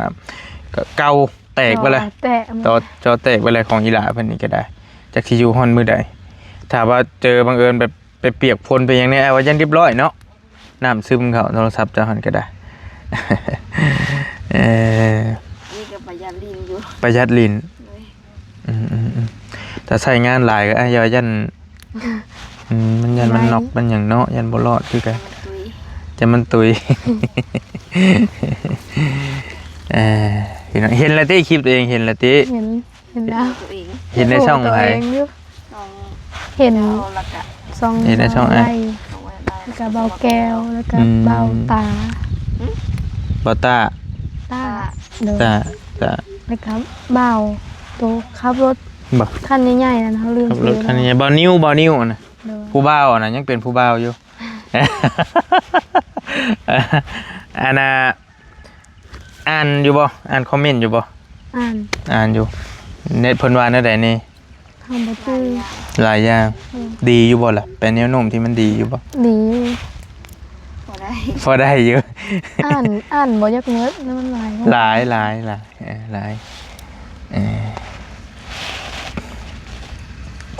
S1: ก็เก่าแตกไปแล้ว
S2: แตก
S1: จอแตกไปเลยของอีหลาเพิ่นนี่ก็ได้จักสิอยู่ฮ้อนมื้อใดถ้าว่าเจอบังเอิญแบบไปเปียกฝนไปอย่างนี้ว่ายังเรียบร้อยเนาะน้ำซึมเข้าโทรศัพท์เจ้าหั่นก็ได้
S5: นี่ก็ประหยัดลิ้นอยู่
S1: ประหยัดลิ้น แต่ใส่งานหลายก็อ้ายอย่ายันมันยันมันนอกมันหยังเนาะยันบ่รอดคือกัน
S5: ตุย
S1: จะมันตุย พี่น้องเห็นแล้วติคลิปตัวเองเห็นแล้วติ
S2: เห็นแล้ว
S5: ตัวเอง
S1: เห็นในช่อง
S2: ตัว
S1: ไผ
S2: เองอยู่
S5: น้อง
S2: เห็น
S5: เอาละกะ
S2: ซอง
S1: เห็นในช่องไอ้
S2: ไล่
S5: เอาไว้ได้
S2: แล้วก็เบาแก้วแล้วก็เบาตา
S1: บ่ตา
S2: ตาเด้อ
S1: ตา
S2: แล้วก็เบาตัวขับรถ
S1: บ่
S2: คันใหญ่ๆนั่นเขาลืม
S1: ขับร
S2: ซื้
S1: ถ
S2: อ
S1: คัน
S2: แล้ว
S1: นี้บ่นิ้วน่ะ
S2: เด้อ
S1: ผู้บ่าวน่ะยังเป็นผู้บ่าวอยู่ อันน่ะอ่านอยู่บ่อ่านคอมเมนต์อยู่บ่
S2: อ่าน
S1: อยู่เน็ตเพิ่นว่าแนวใดนี่
S2: ทำบ่ตื้อ
S1: หลายอย่างดีอยู่บ่ล่ะเป็นแนวโน้มที่มันดีอยู่บ่
S2: ดีอยู่
S5: บ่ได้
S1: พอได้อยู่
S2: อ่านบ่อยากเมิดแล้วมันหลาย
S1: หลาย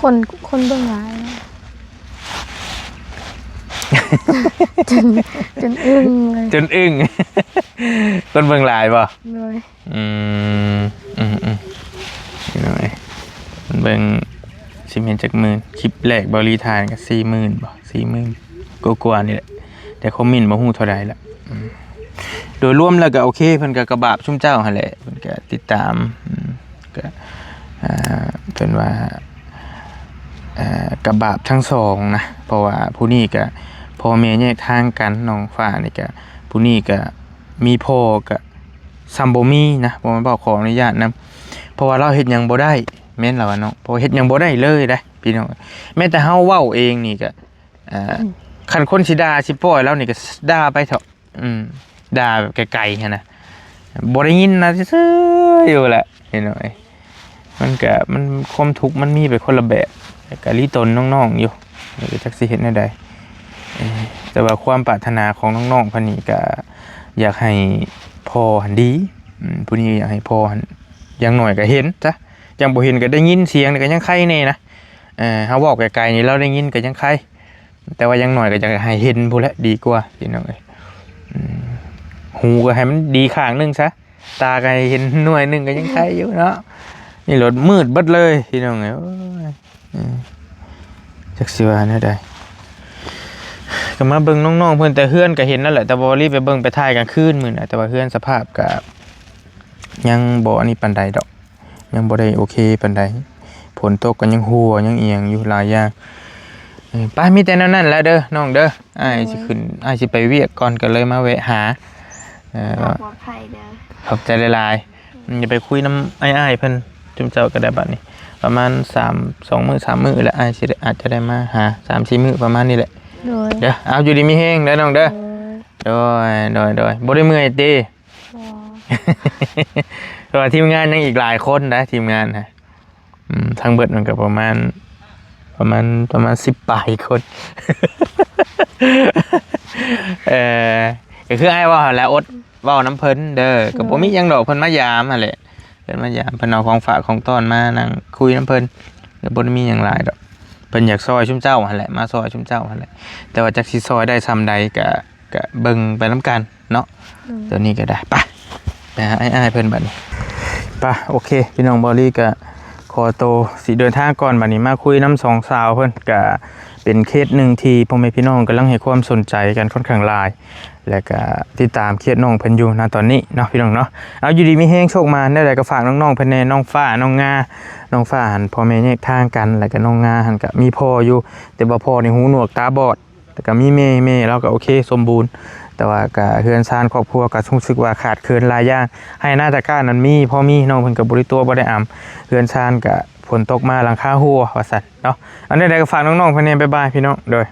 S2: คนเบิ่งหลายนะจนอึ้งเลย
S1: จนอึ้ง คนเบิ่งหลายบ่
S2: เลย
S1: อืมนี่หน่อยมันเบิ่งสิเห็นจักหมื่นคลิปแรกบริทานก็40,000บ่40,000กว่าๆนี่แหละแต่คอมเมนต์บ่ฮู้เท่าใดละโดยรวมแล้วก็โอเคเพิ่นก็กระบาบชุ่มเจ้าหั่นแหละเพิ่นก็ติดตามก็เพิ่นว่ากระบาบทั้งสองนะเพราะว่าผู้นี้ก็พ่อแม่แยกทางกันน้องฟ้านี่ก็ผู้นี้ก็มีพ่อก็ซัมบ่มีนะบ่แม่นบอกขออนุญาตนํเพราะว่าเราเฮ็ดหยังบ่ได้แม่นแล้วเนาะเพราะเฮ็ดหยังบ่ได้เลยเด้พี่น้องแม้แต่เฮาเว้าเองนี่ก็คันคนสิด่าสิปล่อยแล้วนี่ก็ด่าไปเถอะด่าแบบไกลๆหั่นน่ะบ่ได้ยินนะซื่อๆอยู่แหละพี่น้องมันก็มันความทุกข์มันมีไปคนละแบบก็ลีตนน้องๆอยู่ก็จักสิเฮ็ดแนวใดแต่ว่าความปรารถนาของน้องๆเพิ่นนี่ก็อยากให้พ่อหันดีผู้นี้อยากให้พ่อหันอย่างน้อยก็เห็นจ้ะจังบ่เห็นก็ได้ยินเสียงก็ยังไข้แน่นะเฮาเว้าไกลๆนี่เราได้ยินก็ยังไข้แต่ว่าอย่างน้อยก็อยากให้เห็นพู้นแหละดีกว่าพี่น้องเอ้ยหูก็ให้มันดีข้างนึงซะตาก็ให้เห็นหน่วยนึงก็ยังไข้อยู่เนาะนี่รถมืดเบิดเลยพี่น้องเอ้ยโอ้ยจักสิว่าแนวใดก็มาเบิ่งน้องๆเพิ่นแต่เฮือนก็เห็นนั่นแหละแต่บ่รีบไปเบิ่งไปถ่ายกลางคืนมื้อน่ะแต่ว่าเฮือนสภาพก็ยังบ่อันนี้ปานใดดอกยังบ่ได้โอเคปานใดฝนตกก็ยังหัวยังเอียงอยู่หลายอย่างไปมีแต่นั้นแหละเด้อน้องเด้ออ้ายสิขึ้นอ้ายสิไปเวียกก่อนก็เลยมาแวะหา
S5: ปลอดภัยเด้อ
S1: ขอบใจหลายๆอย่าไปคุยน้ำอ้ายๆเพิ่นจุ่มเจ้าก็ได้บัดนี้ประมาณ2 มื้อ 3 มื้อแล้วอ้ายสิอาจจะได้มาหา 3-4 มื้อประมาณนี้แหละ
S2: โดย
S1: เด้อเอาอยู่ดีมีแฮงเด้อน้องเด้อโดยบ่ได้เมื่อยติ เพราะว่าทีมงานยังอีกหลายคนนะทีมงานนะทั้งเบิดมันก็ประมาณ10 ปลายคน ก็คือไอ้ว่าแล้วอดเว้าน้ำเพิ่นเด้อก็บ่มีหยังดอกเพิ่นมายามหั่นแหละเพิ่นมายามเพิ่นเอาของฝากของต้อนมานั่งคุยน้ำเพิ่นก็บ่ได้มีหยังหลายดอกเพิ่นอยากซอยชุมเจ้าหั่นแหละมาซอยชุมเจ้าหั่นแหละแต่ว่าจักสิซอยได้ซำใดก็เบิ่งไปนํกันเนาะตัวนี้ก็ได้ไปหาไอ้เพิ่นบัดนี้ไปโอเคพี่น้องบอลี่ก็ขอโตสิเดินทางก่อนบัดนี้มาคุยน้ำสองสาวเพิ่นก็เป็นเคสหนึ่งที่พ่อแม่พี่น้องกำลังให้ความสนใจกันค่อนข้างหลายและก็ติดตามเคสน้องเพิ่นอยู่ณตอนนี้เนาะพี่น้องเนาะเอาอยู่ดีมีแฮงโชคมาได้ก็ฝากน้องๆเพิ่นแน่น้องฟ้าน้องงาน้องฟ้าหันพ่อแม่แยกทางกันแล้วก็น้องงาหันก็มีพ่ออยู่แต่ว่าพ่อนี่หูหนวกตาบอดแต่ก็มีแม่เราก็โอเคสมบูรณ์แต่ว่าก็เฮือนซ่านครอบครัวก็รู้สึกว่าขาดเคินหลายอย่างให้หน้าตะกร้านั้นมีพอมีน้องเพิ่นก็บ่ได้ตัวบ่ได้อำเฮือนซ่านก็ฝนตกมาหลังคาหัวว่าซั่นเนาะอันใดๆก็ฝากน้องๆเพิ่นแน่บ๊ายบายพี่น้องเด้อ